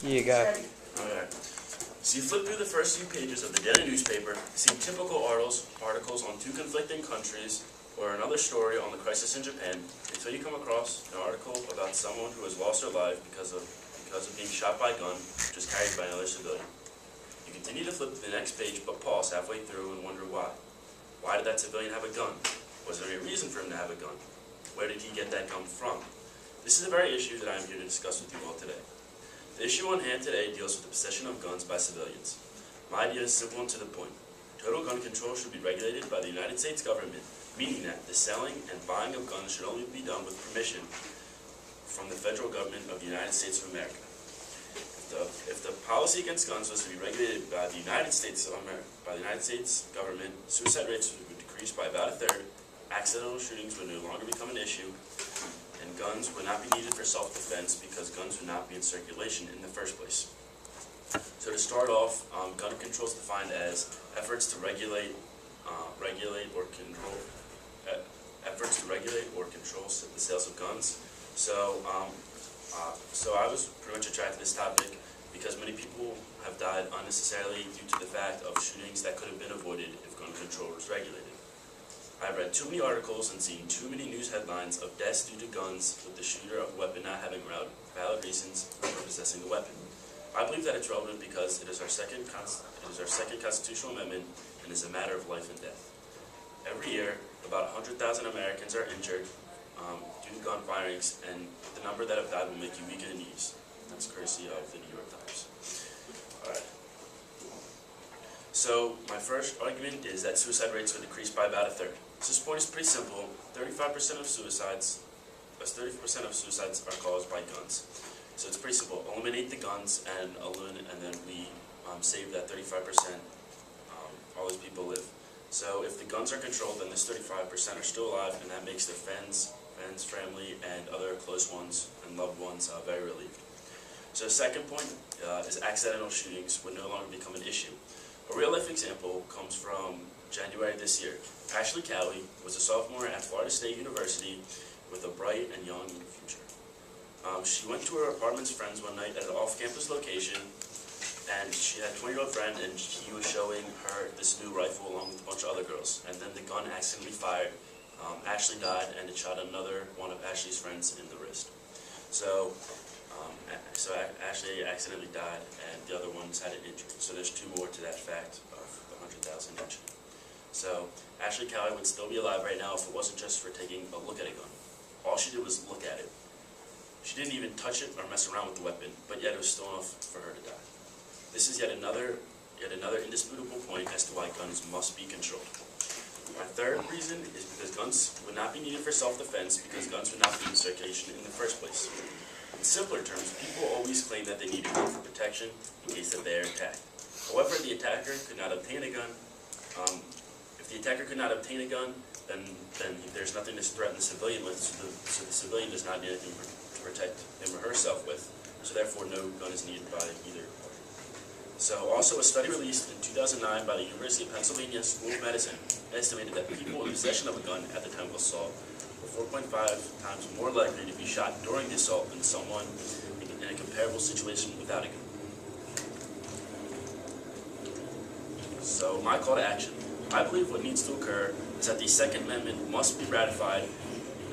You got it. Okay. So you flip through the first few pages of the daily newspaper, see typical articles on two conflicting countries, or another story on the crisis in Japan, until you come across an article about someone who has lost their life because of being shot by a gun, which was carried by another civilian. You continue to flip to the next page, but pause halfway through and wonder why. Why did that civilian have a gun? Was there any reason for him to have a gun? Where did he get that gun from? This is the very issue that I am here to discuss with you all today. The issue on hand today deals with the possession of guns by civilians. My idea is simple and to the point. Total gun control should be regulated by the United States government, meaning that the selling and buying of guns should only be done with permission from the federal government of the United States of America. If the policy against guns was to be regulated by the United States government, suicide rates would decrease by about a third, accidental shootings would no longer become an issue, and guns would not be needed for self-defense because guns would not be in circulation in the first place. So to start off, gun control is defined as efforts to regulate or control the sales of guns. So I was pretty much attracted to this topic because many people have died unnecessarily due to the fact of shootings that could have been avoided if gun control was regulated. I've read too many articles and seen too many news headlines of deaths due to guns, with the shooter of the weapon not having valid reasons for possessing the weapon. I believe that it's relevant because it is our second constitutional amendment and is a matter of life and death. Every year, about 100,000 Americans are injured due to gun firings, and the number that have died will make you weak in the knees. That's courtesy of the New York Times. All right. So my first argument is that suicide rates would decrease by about a third. So this point is pretty simple. 35% of suicides are caused by guns. So it's pretty simple. Eliminate the guns, and then we save that 35%. All those people live. So if the guns are controlled, then this 35% are still alive, and that makes their friends, family, and other close ones and loved ones very relieved. So the second point is accidental shootings would no longer become an issue. A real-life example comes from January this year. Ashley Cowie was a sophomore at Florida State University with a bright and young future. She went to her apartment's friends one night at an off-campus location, and she had a 20-year-old friend, and he was showing her this new rifle along with a bunch of other girls. And then the gun accidentally fired. Ashley died, and it shot another one of Ashley's friends in the wrist. So Ashley accidentally died, and the other ones had an injury. So there's two more to that fact of the 100,000 mentioned. So Ashley Cowie would still be alive right now if it wasn't just for taking a look at a gun. All she did was look at it. She didn't even touch it or mess around with the weapon, but yet it was still enough for her to die. This is yet another indisputable point as to why guns must be controlled. My third reason is because guns would not be needed for self-defense because guns would not be in circulation in the first place. In simpler terms, people always claim that they need a gun for protection in case that they are attacked. However, the attacker could not obtain a gun. If the attacker could not obtain a gun, then there's nothing to threaten the civilian with, so the civilian does not need anything to protect him or herself with. So therefore, no gun is needed by either. So also a study released in 2009 by the University of Pennsylvania School of Medicine estimated that people in possession of a gun at the time of assault were 4.5 times more likely to be shot during the assault than someone in a comparable situation without a gun. So my call to action. I believe what needs to occur is that the Second Amendment must be ratified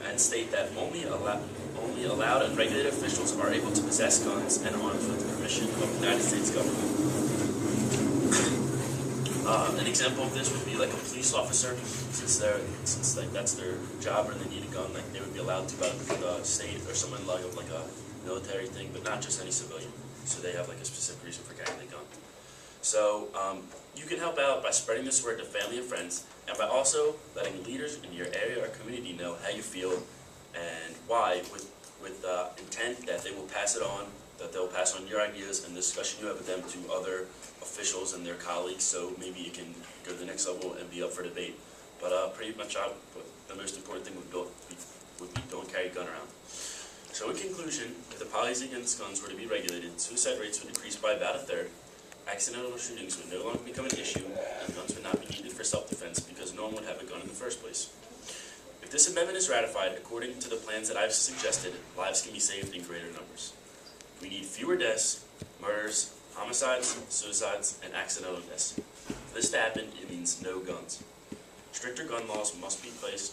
and state that only allowed and regulated officials are able to possess guns and arms with the permission of the United States government. An example of this would be like a police officer, since that's their job or they need a gun, like they would be allowed to by the state or someone like a military thing, but not just any civilian. So they have like a specific reason for carrying the gun. So you can help out by spreading this word to family and friends, and by also letting leaders in your area or community know how you feel and why, with intent that they will pass it on, that they'll pass on your ideas and the discussion you have with them to other officials and their colleagues, so maybe it can go to the next level and be up for debate. But pretty much the most important thing would be don't carry a gun around. So in conclusion, if the policy against guns were to be regulated, suicide rates would decrease by about a third, accidental shootings would no longer become an issue, and guns would not be needed for self-defense because no one would have a gun in the first place. If this amendment is ratified according to the plans that I've suggested, lives can be saved in greater numbers. We need fewer deaths, murders, homicides, suicides, and accidental deaths. For this to happen, it means no guns. Stricter gun laws must be placed